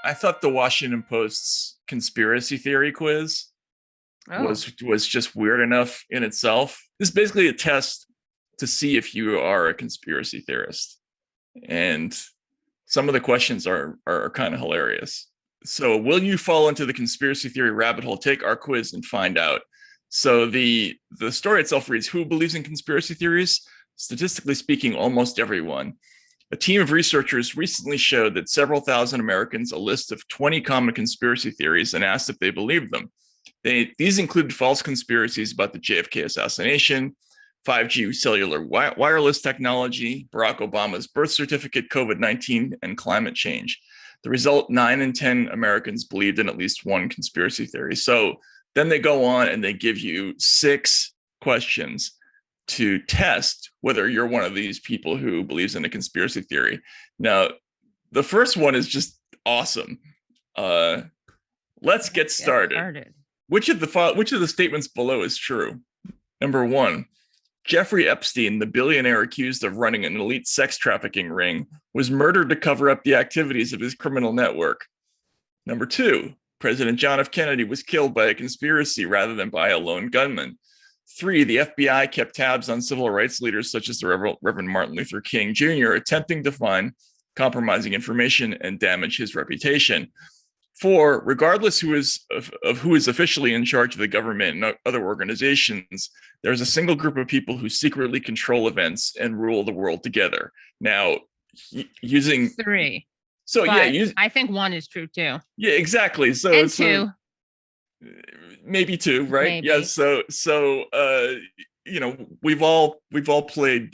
I thought the Washington Post's conspiracy theory quiz Oh, was just weird enough in itself. This is basically a test to see if you are a conspiracy theorist, and some of the questions are kind of hilarious. So, will you fall into the conspiracy theory rabbit hole? Take our quiz and find out. So the story itself reads: Who believes in conspiracy theories? Statistically speaking, almost everyone. A team of researchers recently showed that several thousand Americans a list of 20 common conspiracy theories and asked if they believed them. These included false conspiracies about the JFK assassination, 5G cellular wireless technology, Barack Obama's birth certificate, COVID-19, and climate change. The result, 9 in 10 Americans believed in at least one conspiracy theory. So then they go on and they give you 6 questions to test whether you're one of these people who believes in a conspiracy theory. Now, the first one is just awesome. Let's get started. Which of the statements below is true? Number 1, Jeffrey Epstein, the billionaire accused of running an elite sex trafficking ring, was murdered to cover up the activities of his criminal network. Number 2, President John F. Kennedy was killed by a conspiracy rather than by a lone gunman. 3, the FBI kept tabs on civil rights leaders such as the Reverend Martin Luther King Jr., attempting to find compromising information and damage his reputation. 4, regardless who is officially in charge of the government and other organizations, there's a single group of people who secretly control events and rule the world together. Now, using 3. So I think 1 is true too. Yeah, exactly. So and 2. Maybe 2, right? Maybe. Yeah. So we've all played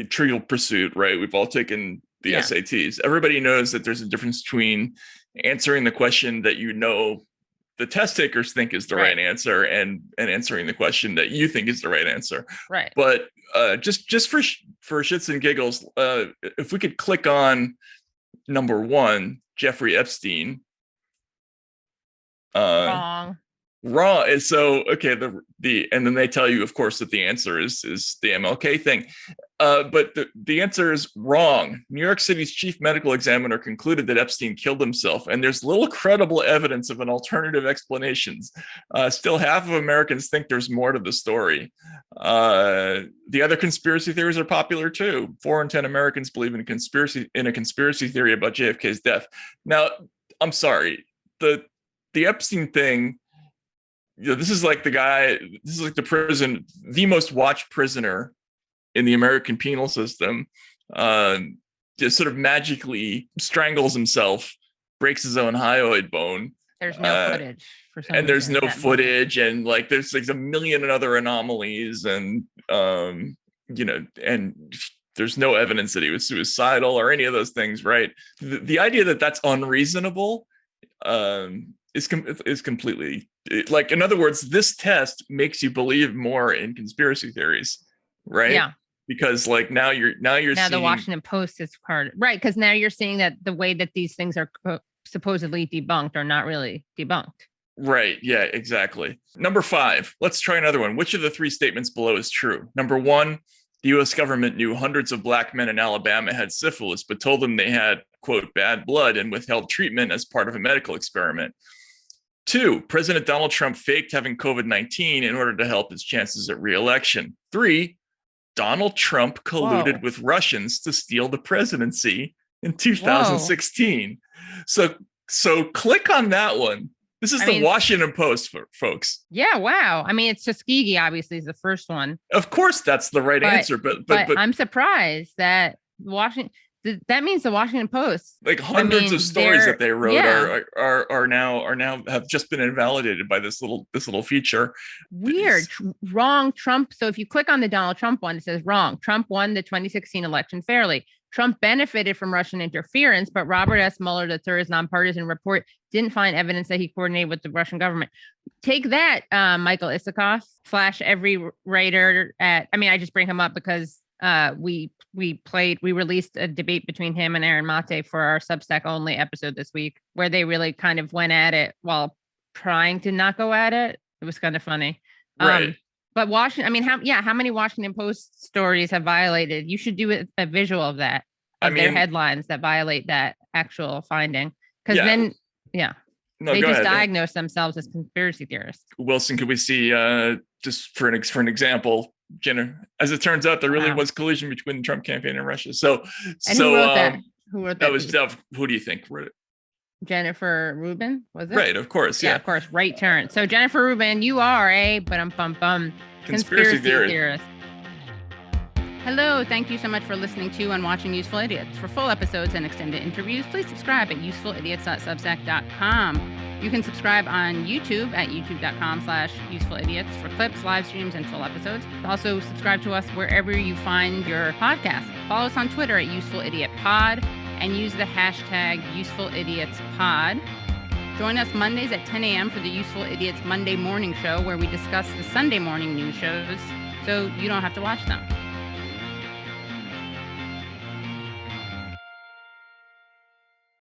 Trivial Pursuit, right? We've all taken the SATs. Everybody knows that there's a difference between answering the question that the test takers think is the right answer and answering the question that you think is the right answer. Right. But just for shits and giggles, if we could click on number 1, Jeffrey Epstein. Wrong. So okay, and then they tell you, of course, that the answer is the MLK thing. But the answer is wrong. New York City's chief medical examiner concluded that Epstein killed himself, and there's little credible evidence of an alternative explanations. Still, half of Americans think there's more to the story. The other conspiracy theories are popular too. 4 in 10 Americans believe in a conspiracy theory about JFK's death. Now, I'm sorry, the Epstein thing. This is like the most watched prisoner in the American penal system, just sort of magically strangles himself, breaks his own hyoid bone. There's no footage for some reason. There's no footage, and there's a million other anomalies, and and there's no evidence that he was suicidal or any of those things, right? The idea that that's unreasonable is completely, in other words, this test makes you believe more in conspiracy theories, right? Yeah. Because now you're seeing the Washington Post is part, right? Because now you're seeing that the way that these things are supposedly debunked are not really debunked. Right. Yeah, exactly. Number 5, let's try another one. Which of the 3 statements below is true? Number 1, the U.S. government knew hundreds of black men in Alabama had syphilis, but told them they had, quote, bad blood and withheld treatment as part of a medical experiment. 2, President Donald Trump faked having COVID-19 in order to help his chances at re-election. 3, Donald Trump colluded with Russians to steal the presidency in 2016. So click on that one. This is the Washington Post, folks. Yeah, wow. I mean, it's Tuskegee, obviously, is the first one. Of course, that's the right answer. But I'm surprised that that means the Washington Post, hundreds of stories that they wrote are now have just been invalidated by this little feature. Weird. Wrong. Trump. So if you click on the Donald Trump one, it says wrong. Trump won the 2016 election fairly. Trump benefited from Russian interference, but Robert S. Mueller, III's nonpartisan report, didn't find evidence that he coordinated with the Russian government. Take that, Michael Isikoff / every writer at. I mean, I just bring him up because we released a debate between him and Aaron Mate for our Substack only episode this week, where they really kind of went at it while trying to not go at it. It was kind of funny. Right. But Washington, I mean, how many Washington Post stories have violated? You should do a visual of that, their headlines that violate that. actual finding. Because Yeah. then, No, they go just ahead. diagnose themselves as conspiracy theorists. Wilson, could we see just for an example, Jenner? As it turns out, there really Wow. was collusion between the Trump campaign and Russia. So, And who wrote that? Who wrote that? That was Jeff. Who do you think wrote it? Jennifer Rubin, was it? Right, of course. Yeah, of course. Right turn. So Jennifer Rubin, you are a conspiracy theorist. Hello, thank you so much for listening to and watching Useful Idiots. For full episodes and extended interviews, please subscribe at usefulidiots.substack.com. You can subscribe on YouTube at youtube.com/usefulidiots for clips, live streams, and full episodes. Also, subscribe to us wherever you find your podcast. Follow us on Twitter at UsefulIdiotPod and use the hashtag UsefulIdiotsPod. Join us Mondays at 10 a.m. for the Useful Idiots Monday Morning Show, where we discuss the Sunday morning news shows so you don't have to watch them.